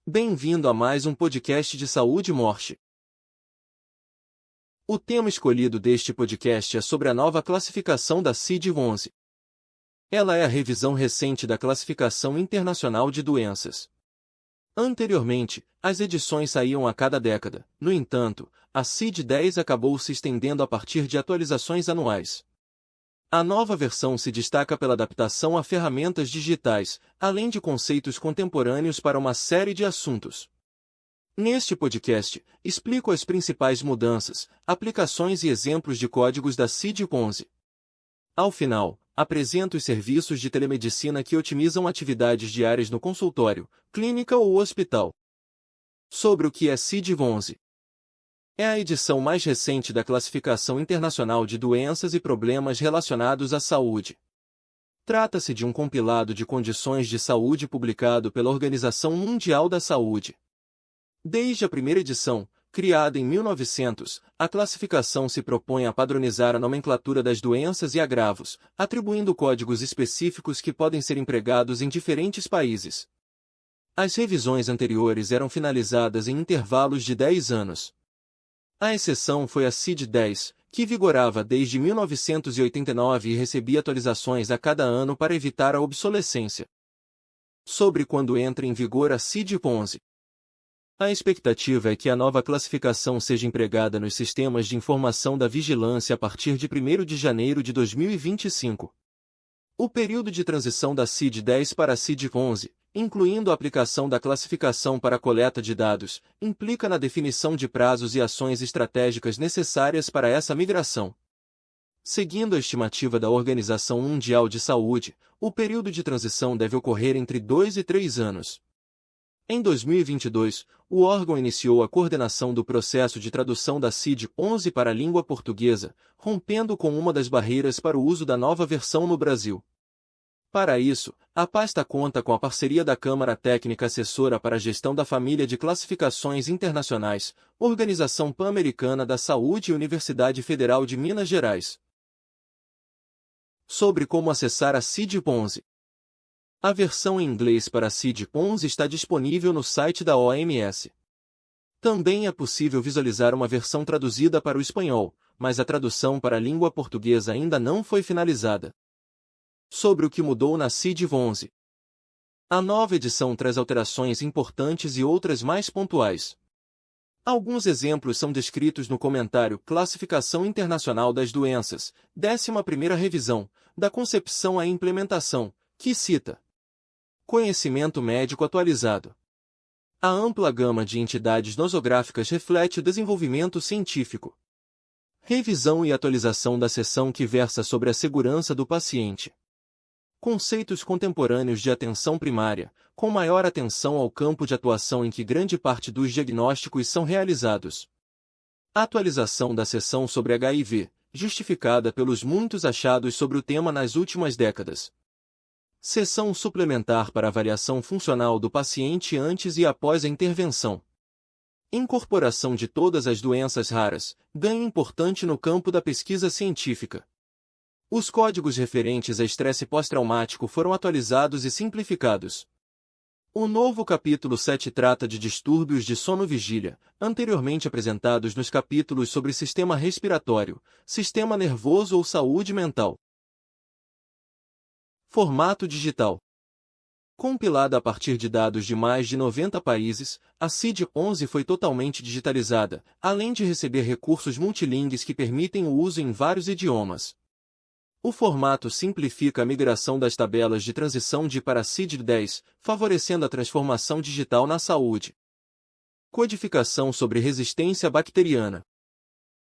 Bem-vindo a mais um podcast de saúde e morte. O tema escolhido deste podcast é sobre a nova classificação da CID-11. Ela é a revisão recente da Classificação Internacional de Doenças. Anteriormente, as edições saíam a cada década. No entanto, a CID-10 acabou se estendendo a partir de atualizações anuais. A nova versão se destaca pela adaptação a ferramentas digitais, além de conceitos contemporâneos para uma série de assuntos. Neste podcast, explico as principais mudanças, aplicações e exemplos de códigos da CID-11. Ao final, apresento os serviços de telemedicina que otimizam atividades diárias no consultório, clínica ou hospital. Sobre o que é CID-11. É a edição mais recente da Classificação Internacional de Doenças e Problemas Relacionados à Saúde. Trata-se de um compilado de condições de saúde publicado pela Organização Mundial da Saúde. Desde a primeira edição, criada em 1900, a classificação se propõe a padronizar a nomenclatura das doenças e agravos, atribuindo códigos específicos que podem ser empregados em diferentes países. As revisões anteriores eram finalizadas em intervalos de 10 anos. A exceção foi a CID-10, que vigorava desde 1989 e recebia atualizações a cada ano para evitar a obsolescência. Sobre quando entra em vigor a CID-11. A expectativa é que a nova classificação seja empregada nos sistemas de informação da vigilância a partir de 1º de janeiro de 2025. O período de transição da CID-10 para a CID-11, incluindo a aplicação da classificação para a coleta de dados, implica na definição de prazos e ações estratégicas necessárias para essa migração. Seguindo a estimativa da Organização Mundial de Saúde, o período de transição deve ocorrer entre 2 e 3 anos. Em 2022, o órgão iniciou a coordenação do processo de tradução da CID-11 para a língua portuguesa, rompendo com uma das barreiras para o uso da nova versão no Brasil. Para isso, a pasta conta com a parceria da Câmara Técnica Assessora para a Gestão da Família de Classificações Internacionais, Organização Pan-Americana da Saúde e Universidade Federal de Minas Gerais. Sobre como acessar a CID-11. A versão em inglês para a CID-11 está disponível no site da OMS. Também é possível visualizar uma versão traduzida para o espanhol, mas a tradução para a língua portuguesa ainda não foi finalizada. Sobre o que mudou na CID-11. A nova edição traz alterações importantes e outras mais pontuais. Alguns exemplos são descritos no comentário Classificação Internacional das Doenças, 11ª revisão, da concepção à implementação, que cita: conhecimento médico atualizado. A ampla gama de entidades nosográficas reflete o desenvolvimento científico. Revisão e atualização da seção que versa sobre a segurança do paciente. Conceitos contemporâneos de atenção primária, com maior atenção ao campo de atuação em que grande parte dos diagnósticos são realizados. Atualização da seção sobre HIV, justificada pelos muitos achados sobre o tema nas últimas décadas. Seção suplementar para avaliação funcional do paciente antes e após a intervenção. Incorporação de todas as doenças raras, ganho importante no campo da pesquisa científica. Os códigos referentes a estresse pós-traumático foram atualizados e simplificados. O novo capítulo 7 trata de distúrbios de sono-vigília, anteriormente apresentados nos capítulos sobre sistema respiratório, sistema nervoso ou saúde mental. Formato digital. Compilada a partir de dados de mais de 90 países, a CID-11 foi totalmente digitalizada, além de receber recursos multilingües que permitem o uso em vários idiomas. O formato simplifica a migração das tabelas de transição de para a CID-10, favorecendo a transformação digital na saúde. Codificação sobre resistência bacteriana.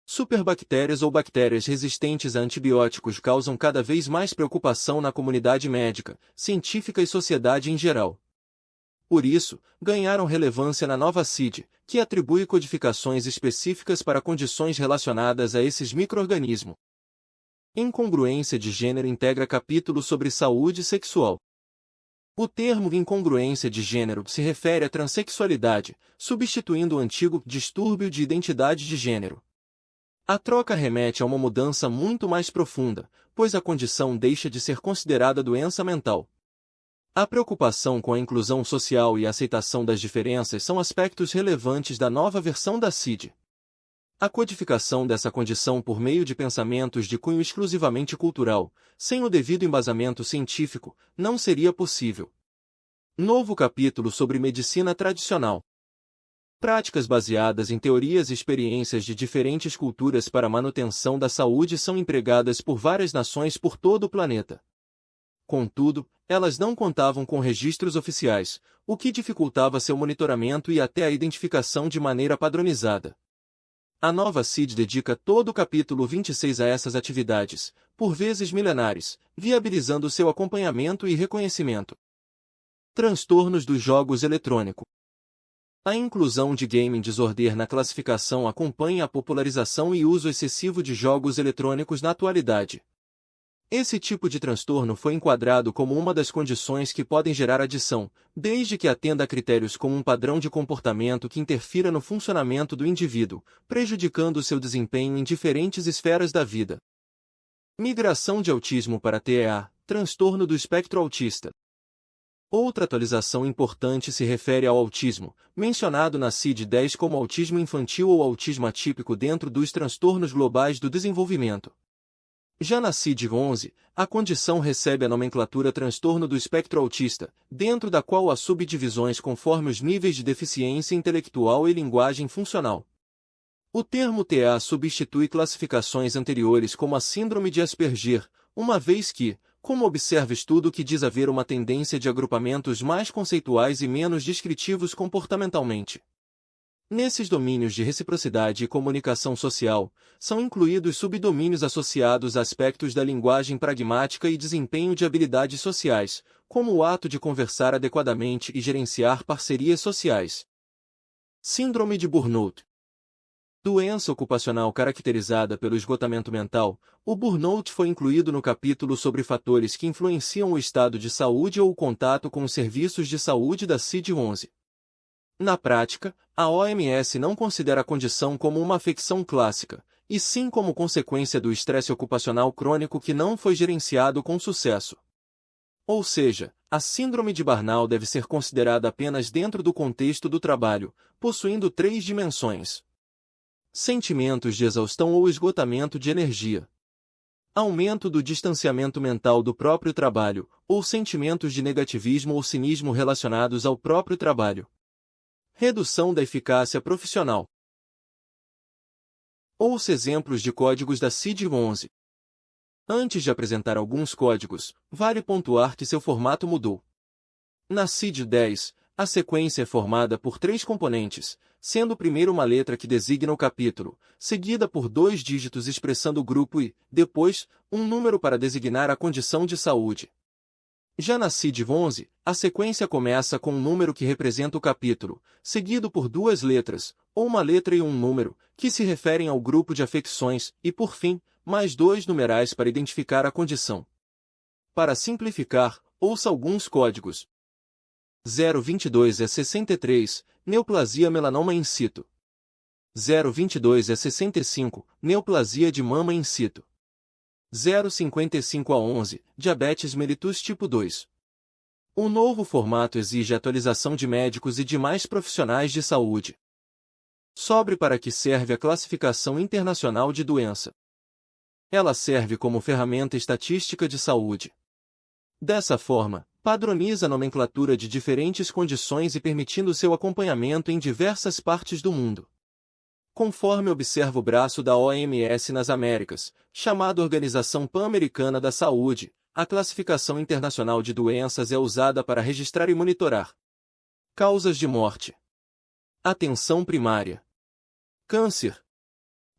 Superbactérias ou bactérias resistentes a antibióticos causam cada vez mais preocupação na comunidade médica, científica e sociedade em geral. Por isso, ganharam relevância na nova CID, que atribui codificações específicas para condições relacionadas a esses micro-organismos. Incongruência de gênero integra capítulo sobre saúde sexual. O termo incongruência de gênero se refere à transexualidade, substituindo o antigo distúrbio de identidade de gênero. A troca remete a uma mudança muito mais profunda, pois a condição deixa de ser considerada doença mental. A preocupação com a inclusão social e a aceitação das diferenças são aspectos relevantes da nova versão da CID. A codificação dessa condição por meio de pensamentos de cunho exclusivamente cultural, sem o devido embasamento científico, não seria possível. Novo capítulo sobre medicina tradicional. Práticas baseadas em teorias e experiências de diferentes culturas para a manutenção da saúde são empregadas por várias nações por todo o planeta. Contudo, elas não contavam com registros oficiais, o que dificultava seu monitoramento e até a identificação de maneira padronizada. A nova CID dedica todo o capítulo 26 a essas atividades, por vezes milenares, viabilizando seu acompanhamento e reconhecimento. Transtornos dos jogos eletrônicos. A inclusão de gaming disorder na classificação acompanha a popularização e uso excessivo de jogos eletrônicos na atualidade. Esse tipo de transtorno foi enquadrado como uma das condições que podem gerar adição, desde que atenda a critérios como um padrão de comportamento que interfira no funcionamento do indivíduo, prejudicando seu desempenho em diferentes esferas da vida. Migração de autismo para TEA, transtorno do espectro autista. Outra atualização importante se refere ao autismo, mencionado na CID-10 como autismo infantil ou autismo atípico dentro dos transtornos globais do desenvolvimento. Já na CID-11, a condição recebe a nomenclatura transtorno do espectro autista, dentro da qual há subdivisões conforme os níveis de deficiência intelectual e linguagem funcional. O termo TA substitui classificações anteriores como a síndrome de Asperger, uma vez que, como observa estudo que diz haver uma tendência de agrupamentos mais conceituais e menos descritivos comportamentalmente. Nesses domínios de reciprocidade e comunicação social, são incluídos subdomínios associados a aspectos da linguagem pragmática e desempenho de habilidades sociais, como o ato de conversar adequadamente e gerenciar parcerias sociais. Síndrome de burnout. Doença ocupacional caracterizada pelo esgotamento mental, o burnout foi incluído no capítulo sobre fatores que influenciam o estado de saúde ou o contato com os serviços de saúde da CID-11. Na prática, a OMS não considera a condição como uma afecção clássica, e sim como consequência do estresse ocupacional crônico que não foi gerenciado com sucesso. Ou seja, a síndrome de burnout deve ser considerada apenas dentro do contexto do trabalho, possuindo 3 dimensões: sentimentos de exaustão ou esgotamento de energia, aumento do distanciamento mental do próprio trabalho, ou sentimentos de negativismo ou cinismo relacionados ao próprio trabalho. Redução da eficácia profissional. Ouça exemplos de códigos da CID-11. Antes de apresentar alguns códigos, vale pontuar que seu formato mudou. Na CID-10, a sequência é formada por 3 componentes, sendo o primeiro uma letra que designa o capítulo, seguida por 2 dígitos expressando o grupo e, depois, um número para designar a condição de saúde. Já na CID-11, a sequência começa com um número que representa o capítulo, seguido por 2 letras, ou uma letra e um número, que se referem ao grupo de afecções, e por fim, mais 2 numerais para identificar a condição. Para simplificar, ouça alguns códigos. 022 é 63, neoplasia melanoma in situ. 022 é 65, neoplasia de mama in situ. 055 a 11, diabetes mellitus tipo 2. O novo formato exige atualização de médicos e demais profissionais de saúde. Sobre para que serve a classificação internacional de doença. Ela serve como ferramenta estatística de saúde. Dessa forma, padroniza a nomenclatura de diferentes condições e permitindo seu acompanhamento em diversas partes do mundo. Conforme observa o braço da OMS nas Américas, chamado Organização Pan-Americana da Saúde, a classificação internacional de doenças é usada para registrar e monitorar causas de morte, atenção primária, câncer,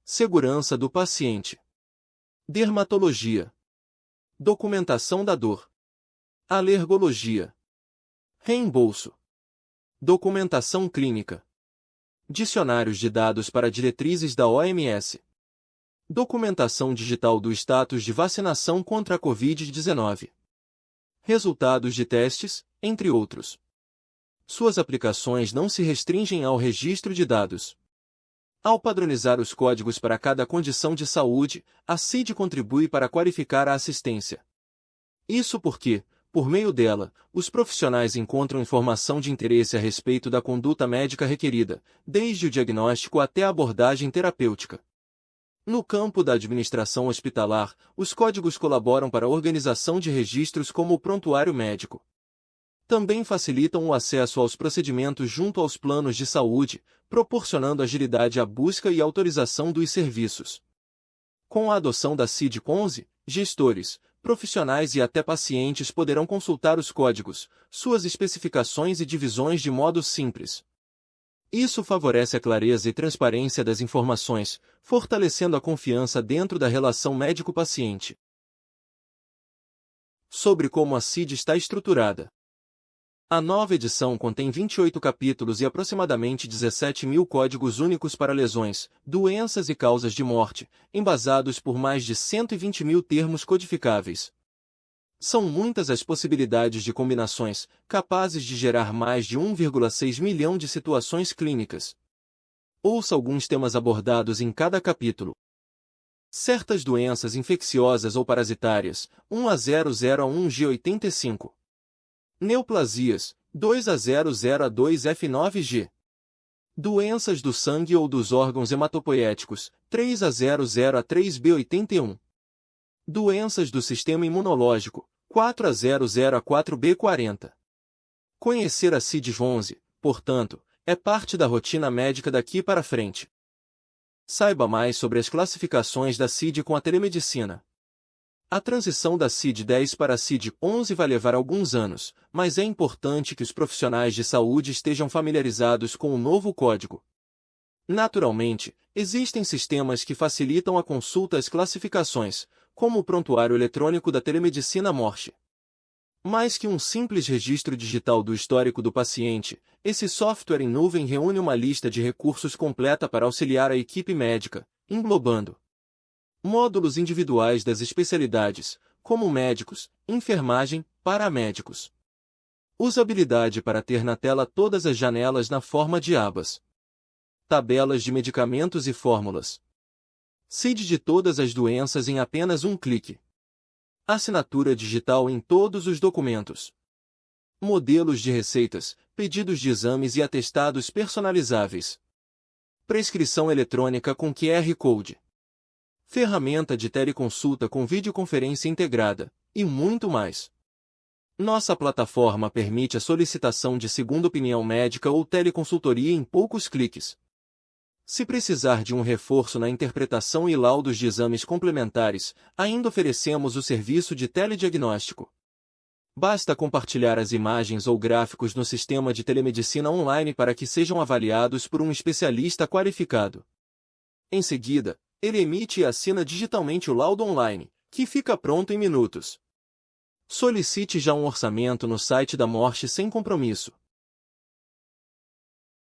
segurança do paciente, dermatologia, documentação da dor, alergologia, reembolso, documentação clínica, dicionários de dados para diretrizes da OMS, documentação digital do status de vacinação contra a Covid-19, resultados de testes, entre outros. Suas aplicações não se restringem ao registro de dados. Ao padronizar os códigos para cada condição de saúde, a CID contribui para qualificar a assistência. Isso porque, Por meio dela, os profissionais encontram informação de interesse a respeito da conduta médica requerida, desde o diagnóstico até a abordagem terapêutica. No campo da administração hospitalar, os códigos colaboram para a organização de registros como o prontuário médico. Também facilitam o acesso aos procedimentos junto aos planos de saúde, proporcionando agilidade à busca e autorização dos serviços. Com a adoção da CID-11, gestores, profissionais e até pacientes poderão consultar os códigos, suas especificações e divisões de modo simples. Isso favorece a clareza e transparência das informações, fortalecendo a confiança dentro da relação médico-paciente. Sobre como a CID está estruturada. A nova edição contém 28 capítulos e aproximadamente 17.000 códigos únicos para lesões, doenças e causas de morte, embasados por mais de 120.000 termos codificáveis. São muitas as possibilidades de combinações, capazes de gerar mais de 1,6 milhão de situações clínicas. Ouça alguns temas abordados em cada capítulo. Certas doenças infecciosas ou parasitárias, 1A00A1G85. Neoplasias, 2A00A2F9G. Doenças do sangue ou dos órgãos hematopoéticos, 3A00A3B81. Doenças do sistema imunológico, 4A00A4B40. Conhecer a CID-11, portanto, é parte da rotina médica daqui para frente. Saiba mais sobre as classificações da CID com a telemedicina. A transição da CID-10 para a CID-11 vai levar alguns anos, mas é importante que os profissionais de saúde estejam familiarizados com o novo código. Naturalmente, existem sistemas que facilitam a consulta às classificações, como o prontuário eletrônico da telemedicina Morse. Mais que um simples registro digital do histórico do paciente, esse software em nuvem reúne uma lista de recursos completa para auxiliar a equipe médica, englobando módulos individuais das especialidades, como médicos, enfermagem, paramédicos. Usabilidade para ter na tela todas as janelas na forma de abas. Tabelas de medicamentos e fórmulas. CID de todas as doenças em apenas um clique. Assinatura digital em todos os documentos. Modelos de receitas, pedidos de exames e atestados personalizáveis. Prescrição eletrônica com QR Code. Ferramenta de teleconsulta com videoconferência integrada, e muito mais. Nossa plataforma permite a solicitação de segunda opinião médica ou teleconsultoria em poucos cliques. Se precisar de um reforço na interpretação e laudos de exames complementares, ainda oferecemos o serviço de telediagnóstico. Basta compartilhar as imagens ou gráficos no sistema de telemedicina online para que sejam avaliados por um especialista qualificado. Em seguida, ele emite e assina digitalmente o laudo online, que fica pronto em minutos. Solicite já um orçamento no site da Morse sem compromisso.